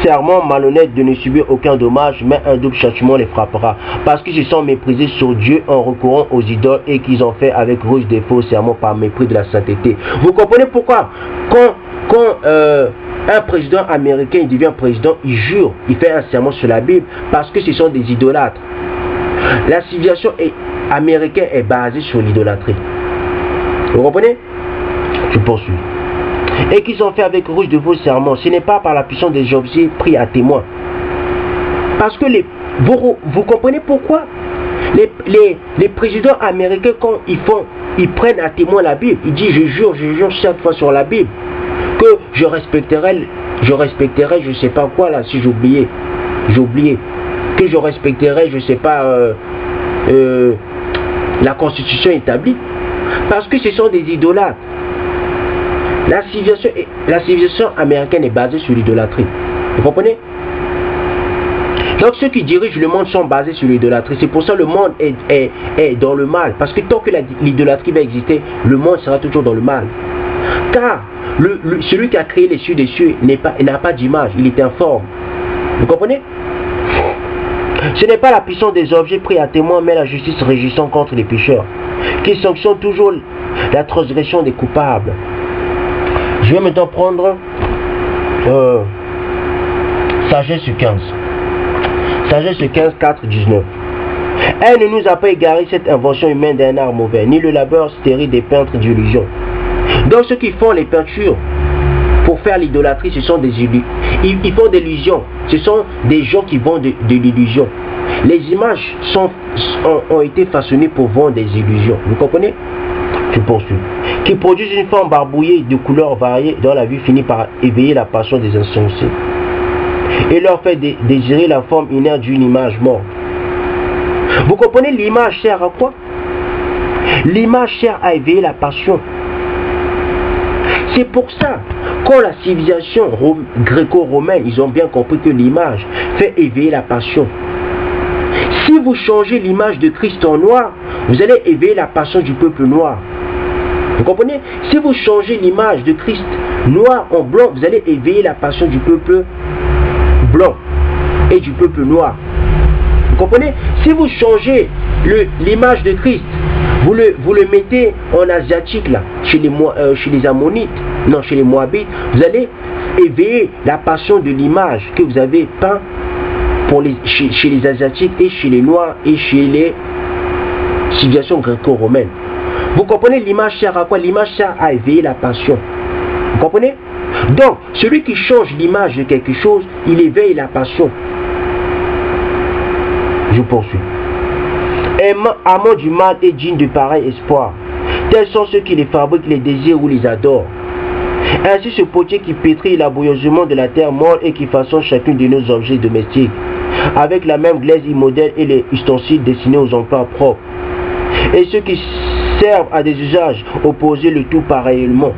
A: serment malhonnête de ne subir aucun dommage, mais un double châtiment les frappera, parce qu'ils se sont méprisés sur Dieu en recourant aux idoles et qu'ils ont fait avec rouge des faux serments par mépris de la sainteté. Vous comprenez pourquoi quand un président américain il devient président, il jure, il fait un serment sur la Bible, parce que ce sont des idolâtres. La civilisation américaine est basée sur l'idolâtrie. Vous comprenez? Je poursuis. Et qu'ils ont fait avec rouge de faux serments. Ce n'est pas par la puissance des objets pris à témoin. Parce que vous comprenez pourquoi les présidents américains, quand ils prennent à témoin la Bible, ils disent je jure chaque fois sur la Bible que je respecterai, je sais pas quoi là, si j'ai oublié, que je respecterai, je sais pas, la constitution établie. Parce que ce sont des idolâtres. La civilisation américaine est basée sur l'idolâtrie. Vous comprenez? Donc ceux qui dirigent le monde sont basés sur l'idolâtrie. C'est pour ça que le monde est dans le mal. Parce que tant que l'idolâtrie va exister, le monde sera toujours dans le mal. Car celui qui a créé les cieux des cieux n'a pas d'image, il est informe. Vous comprenez? Ce n'est pas la puissance des objets pris à témoin, mais la justice régissant contre les pécheurs, qui sanctionne toujours la transgression des coupables. Je vais maintenant prendre Sagesse 15. Sagesse 15, 4, 19. Elle ne nous a pas égaré cette invention humaine d'un art mauvais, ni le labeur stérile des peintres d'illusions. Donc ceux qui font les peintures pour faire l'idolâtrie, ce sont des illusions. Ils font des illusions. Ce sont des gens qui vendent de l'illusion. Les images ont été façonnées pour vendre des illusions. Vous comprenez? Je poursuis. Qui produisent une forme barbouillée de couleurs variées dont la vue finit par éveiller la passion des insensés et leur fait désirer la forme inerte d'une image morte. Vous comprenez? L'image sert à quoi? L'image sert à éveiller la passion. C'est pour ça, quand la civilisation gréco-romaine, ils ont bien compris que l'image fait éveiller la passion. Si vous changez l'image de Christ en noir, vous allez éveiller la passion du peuple noir. Vous comprenez? Si vous changez l'image de Christ noir en blanc, vous allez éveiller la passion du peuple blanc et du peuple noir. Vous comprenez? Si vous changez l'image de Christ, vous le mettez en asiatique là, chez les Ammonites, non, chez les Moabites, vous allez éveiller la passion de l'image que vous avez peint chez les Asiatiques et chez les Noirs et chez les civilisations gréco-romaines. Vous comprenez? L'image sert à quoi? L'image sert à éveiller la passion. Vous comprenez? Donc, celui qui change l'image de quelque chose, il éveille la passion. Je poursuis. Amant du mal et digne de pareil espoir. Tels sont ceux qui les fabriquent, les désirent ou les adorent. Ainsi ce potier qui pétrit laborieusement de la terre molle et qui façonne chacun de nos objets domestiques, avec la même glaise immodèle et les ustensiles destinés aux emplois propres. Et ceux qui servent à des usages opposés le tout pareillement.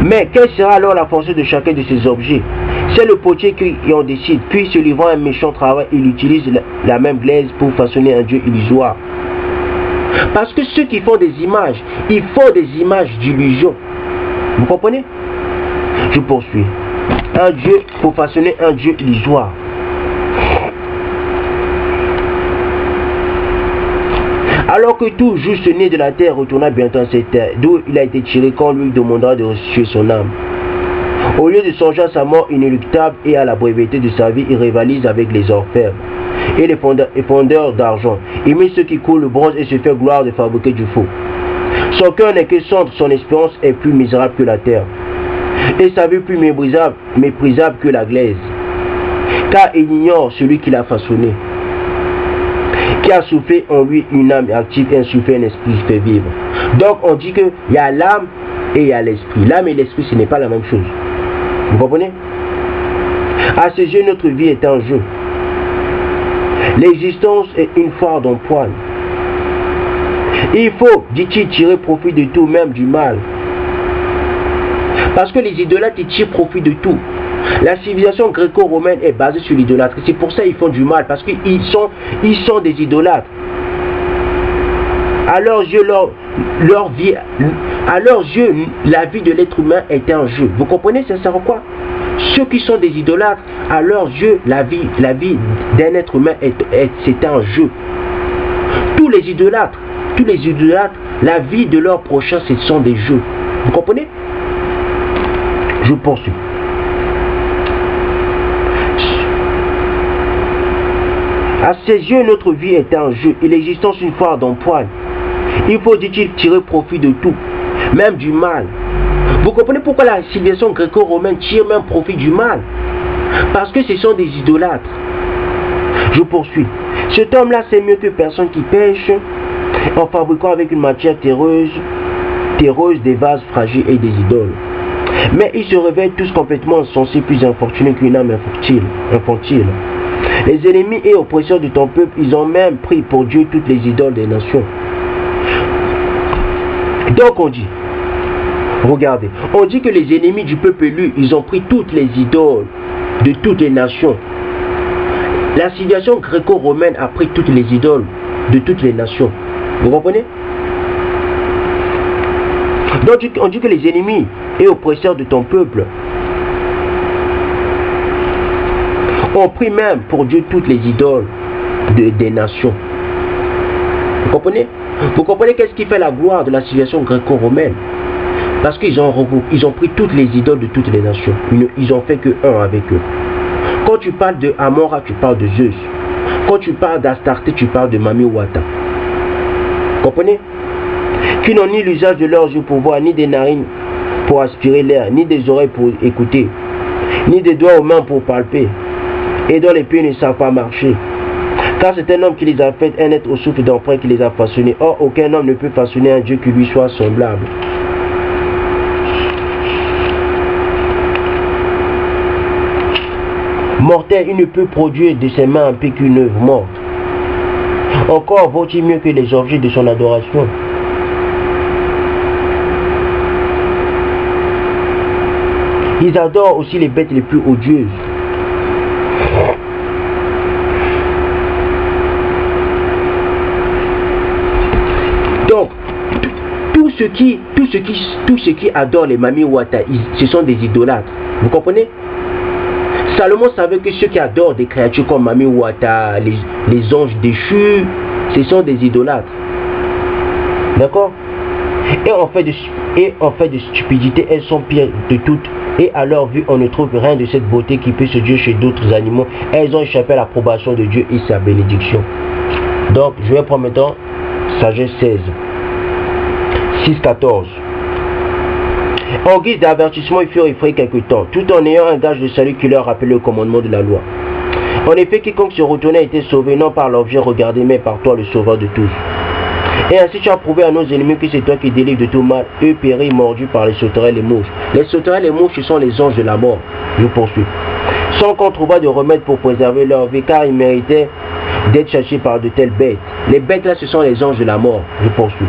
A: Mais quelle sera alors la fonction de chacun de ces objets? C'est le potier qui en décide. Puis se livrant à un méchant travail, il utilise la même glaise pour façonner un dieu illusoire. Parce que ceux qui font des images, ils font des images d'illusion. Vous comprenez? Je poursuis. Un dieu pour façonner un dieu illusoire. Alors que tout juste né de la terre retourna bientôt à cette terre, d'où il a été tiré quand lui demandera de restituer son âme. Au lieu de songer à sa mort inéluctable et à la brièveté de sa vie, il rivalise avec les orfèvres et les fondeurs d'argent. Il met ceux qui coulent le bronze et se fait gloire de fabriquer du faux. Son cœur n'est que centre, son espérance est plus misérable que la terre, et sa vie plus méprisable que la glaise. Car il ignore celui qui l'a façonné, qui a soufflé en lui une âme active et insufflé un esprit fait vivre. Donc on dit qu'il y a l'âme et il y a l'esprit. L'âme et l'esprit, ce n'est pas la même chose. Vous comprenez? À ses yeux, notre vie est un jeu. L'existence est une foire d'empoigne. Il faut, dit-il, tirer profit de tout, même du mal. Parce que les idolâtres, ils tirent profit de tout. La civilisation gréco-romaine est basée sur l'idolâtrie. C'est pour ça qu'ils font du mal, parce qu'ils sont des idolâtres. À leurs yeux, la vie de l'être humain est un jeu. Vous comprenez, ça sert à quoi? Ceux qui sont des idolâtres, à leurs yeux, la vie d'un être humain c'est un jeu. Tous les idolâtres, la vie de leur prochain, ce sont des jeux. Vous comprenez? Je poursuis. À ses yeux, notre vie est un jeu et l'existence une foire d'empoigne. Il faut, dit-il, tirer profit de tout, même du mal. Vous comprenez pourquoi la civilisation gréco-romaine tire même profit du mal? Parce que ce sont des idolâtres. Je poursuis. Cet homme-là sait mieux que personne qui pêche en fabriquant avec une matière terreuse des vases fragiles et des idoles. Mais ils se révèlent tous complètement insensés, plus infortunés qu'une âme infantile. Les ennemis et oppresseurs de ton peuple, ils ont même pris pour Dieu toutes les idoles des nations. Donc on dit, regardez, on dit que les ennemis du peuple élu, ils ont pris toutes les idoles de toutes les nations. La civilisation gréco-romaine a pris toutes les idoles de toutes les nations. Vous comprenez? Donc on dit que les ennemis et oppresseurs de ton peuple ont pris même pour Dieu toutes les idoles des nations. Vous comprenez? Vous comprenez qu'est-ce qui fait la gloire de la civilisation gréco-romaine? Parce qu'ils ont pris toutes les idoles de toutes les nations. Ils ont fait que un avec eux. Quand tu parles de Amora, tu parles de Zeus. Quand tu parles d'Astarté, tu parles de Mami Wata. Vous comprenez? Qui n'ont ni l'usage de leurs yeux pour voir, ni des narines pour aspirer l'air, ni des oreilles pour écouter, ni des doigts aux mains pour palper, et dont les pieds ne savent pas marcher. Car c'est un homme qui les a fait, un être au souffle d'emprunt qui les a façonnés. Or, aucun homme ne peut façonner un Dieu qui lui soit semblable. Mortel, il ne peut produire de ses mains un peu qu'une œuvre morte. Encore vaut-il mieux que les objets de son adoration. Ils adorent aussi les bêtes les plus odieuses. Donc, tous ceux qui adorent les Mami Wata, ce sont des idolâtres. Vous comprenez? Salomon savait que ceux qui adorent des créatures comme Mami Wata, les anges déchus, ce sont des idolâtres. D'accord? Et en fait de stupidité, elles sont pires de toutes. Et à leur vue, on ne trouve rien de cette beauté qui peut se dire chez d'autres animaux. Elles ont échappé à l'approbation de Dieu et sa bénédiction. Donc, je vais prendre maintenant Sagesse 16. 6-14. En guise d'avertissement, ils furent effrayés quelque temps, tout en ayant un gage de salut qui leur rappelait le commandement de la loi. En effet, quiconque se retournait a été sauvé, non par l'objet regardé, mais par toi, le sauveur de tous. Et ainsi tu as prouvé à nos ennemis que c'est toi qui délivres de tout mal, eux péris mordus par les sauterelles et les mouches. Les sauterelles et les mouches, ce sont les anges de la mort. Je poursuis. Sans qu'on trouva de remède pour préserver leur vie, car ils méritaient d'être chassés par de telles bêtes. Les bêtes là, ce sont les anges de la mort. Je poursuis.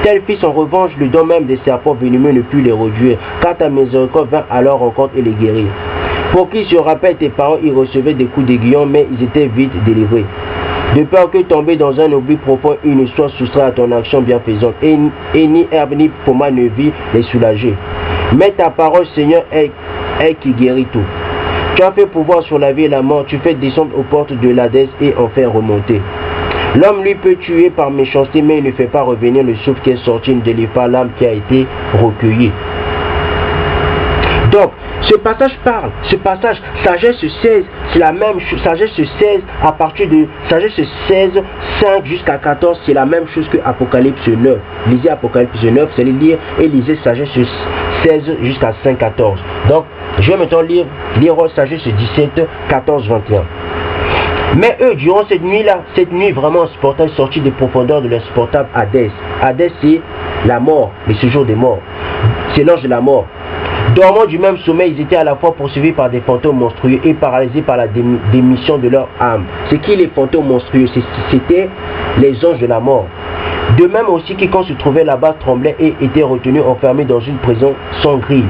A: Tel fils en revanche, le don même des serpents venimeux ne put les réduire, car ta miséricorde vint à leur rencontre et les guérir. Pour qu'ils se rappellent tes paroles, ils recevaient des coups d'aiguillon, mais ils étaient vite délivrés. De peur que tomber dans un oubli profond, ils ne soient soustraits à ton action bienfaisante, et ni herbe ni pommade ne vit les soulager. Mais ta parole, Seigneur, est qui guérit tout. Tu as fait pouvoir sur la vie et la mort, tu fais descendre aux portes de l'Hadès et en faire remonter. L'homme lui peut tuer par méchanceté, mais il ne fait pas revenir le souffle qui est sorti, ne délivre pas l'âme qui a été recueillie. Donc, ce passage parle, sagesse 16, c'est la même chose, sagesse 16, à partir de sagesse 16, 5 jusqu'à 14, c'est la même chose que Apocalypse 9. Lisez Apocalypse 9, c'est lire, et lisez sagesse 16 jusqu'à 5, 14. Donc, je vais maintenant lire sagesse 17, 14, 21. Mais eux, durant cette nuit vraiment insupportable, sortis des profondeurs de l'insupportable Hadès. Hadès, c'est la mort, le séjour des morts. C'est l'ange de la mort. Dormant du même sommeil, ils étaient à la fois poursuivis par des fantômes monstrueux et paralysés par la démission de leur âme. C'est qui les fantômes monstrueux? C'était les anges de la mort. De même aussi, quiconque se trouvait là-bas tremblait et était retenu enfermé dans une prison sans grille.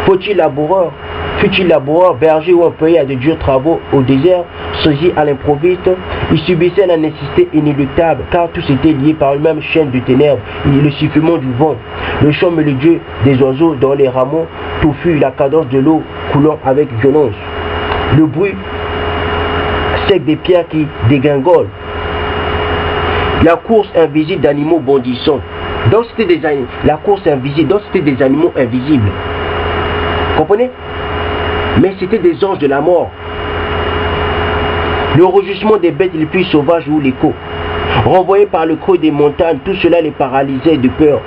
A: Fut-il laboureur, berger ou employé à de durs travaux au désert, saisi à l'improviste, il subissait la nécessité inéluctable, car tous étaient liés par une même chaîne de ténèbres, le sifflement du vent, le chant mélodieux des oiseaux dans les rameaux touffus, la cadence de l'eau coulant avec violence, le bruit sec des pierres qui dégringolent, la course invisible d'animaux bondissants. Donc c'était la course invisible, donc c'était des animaux invisibles. Comprenez? Mais c'était des anges de la mort. Le rugissement des bêtes les plus sauvages ou l'écho. Renvoyés par le creux des montagnes, tout cela les paralysait de peur.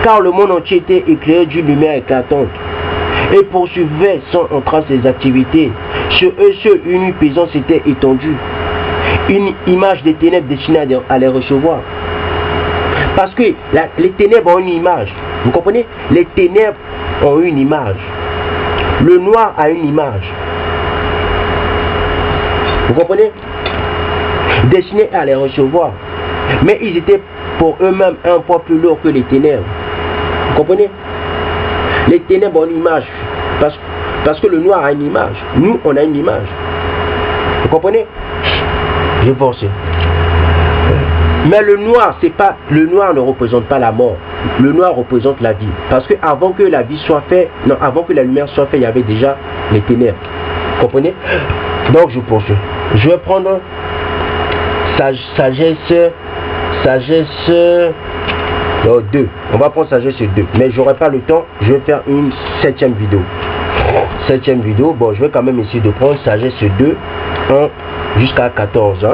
A: Car le monde entier était éclairé d'une lumière éclatante. Et poursuivait sans en trace ses activités. Sur eux seuls, une nuit pesante s'était étendue. Une image des ténèbres destinée à les recevoir. Parce que les ténèbres ont une image. Vous comprenez? Les ténèbres ont une image. Le noir a une image. Vous comprenez? Destinés à les recevoir. Mais ils étaient pour eux-mêmes un poids plus lourd que les ténèbres. Vous comprenez? Les ténèbres ont une image. Parce que le noir a une image. Nous, on a une image. Vous comprenez? Je pense. Mais le noir, le noir ne représente pas la mort. Le noir représente la vie. Parce que avant que la vie soit faite, avant que la lumière soit faite, il y avait déjà les ténèbres. Vous comprenez? Donc je poursuis. Je vais prendre sagesse 2. On va prendre sagesse 2. Mais j'aurai pas le temps. Je vais faire une 7e vidéo. 7e vidéo. Bon, je vais quand même essayer de prendre sagesse 2, 1 jusqu'à 14. Hein.